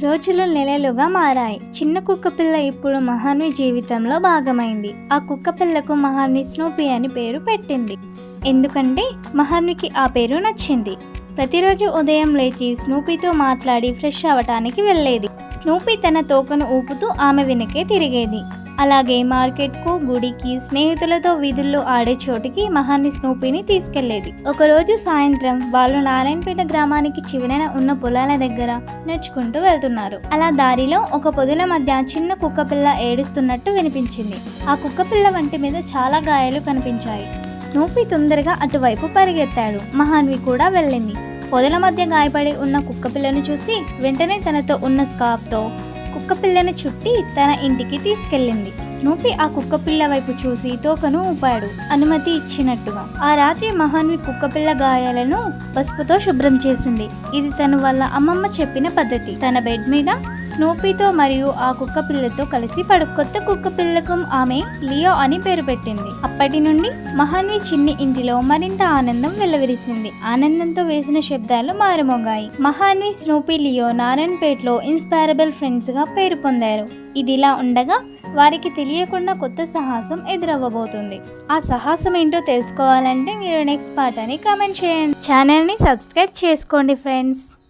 రోజులు నెలలుగా మారాయి. చిన్న కుక్క పిల్ల ఇప్పుడు మహాన్వి జీవితంలో భాగమైంది. ఆ కుక్క పిల్లకు మహాన్వి స్నూపీ అని పేరు పెట్టింది. ఎందుకంటే మహాన్వికి ఆ పేరు నచ్చింది. ప్రతిరోజు ఉదయం లేచి స్నూపీతో మాట్లాడి ఫ్రెష్ అవటానికి వెళ్ళేది. స్నూపీ తన తోకను ఊపుతూ ఆమె వెనకే తిరిగేది. అలాగే మార్కెట్కు, గుడికి, స్నేహితులతో వీధుల్లో ఆడే చోటికి మహాన్వి స్నూపీని తీసుకెళ్లేది. ఒకరోజు సాయంత్రం వాళ్ళు నారాయణపేట గ్రామానికి చివరన ఉన్న పొలాల దగ్గర నడుచుకుంటూ వెళ్తున్నారు. అలా దారిలో ఒక పొదల మధ్య చిన్న కుక్కపిల్ల ఏడుస్తున్నట్టు వినిపించింది. ఆ కుక్కపిల్ల వంటి మీద చాలా గాయాలు కనిపించాయి. స్నూపీ తొందరగా అటువైపు పరిగెత్తాడు. మహాన్వి కూడా వెళ్ళింది. పొదల మధ్య గాయపడి ఉన్న కుక్కపిల్లను చూసి వెంటనే తనతో ఉన్న స్కార్ఫ్తో కుక్కపిల్లను చుట్టి తన ఇంటికి తీసుకెళ్ళింది. స్నూపీ ఆ కుక్కపిల్ల వైపు చూసి తోకను ఊపాడు, అనుమతి ఇచ్చినట్టుగా. ఆ రాత్రి మహాన్వి కుక్కపిల్ల గాయాలను పసుపుతో శుభ్రం చేసింది. ఇది తన వాళ్ళ అమ్మమ్మ చెప్పిన పద్ధతి. తన బెడ్ మీద స్నూపీతో మరియు ఆ కుక్కపిల్లతో కలిసి కొత్త కుక్కపిల్లకు ఆమె లియో అని పేరు పెట్టింది. అప్పటి నుండి మహాన్వి చిన్ని ఇంటిలో మరింత ఆనందం వెల్లవిరిసింది. ఆనందంతో వేసిన శబ్దాలు మారుమోగాయి. మహాన్వి, స్నూపీ, లియో నారాయణపేటలో ఇన్స్పైరబుల్ ఫ్రెండ్స్ గా పేరు పొందారు. ఇదిలా ఉండగా వారికి తెలియకుండా కొత్త సాహసం ఎదురవ్వబోతుంది. ఆ సాహసం ఏంటో తెలుసుకోవాలంటే మీరు నెక్స్ట్ పార్ట్ అని కామెంట్ చేయండి. ఛానల్ని సబ్స్క్రైబ్ చేసుకోండి ఫ్రెండ్స్.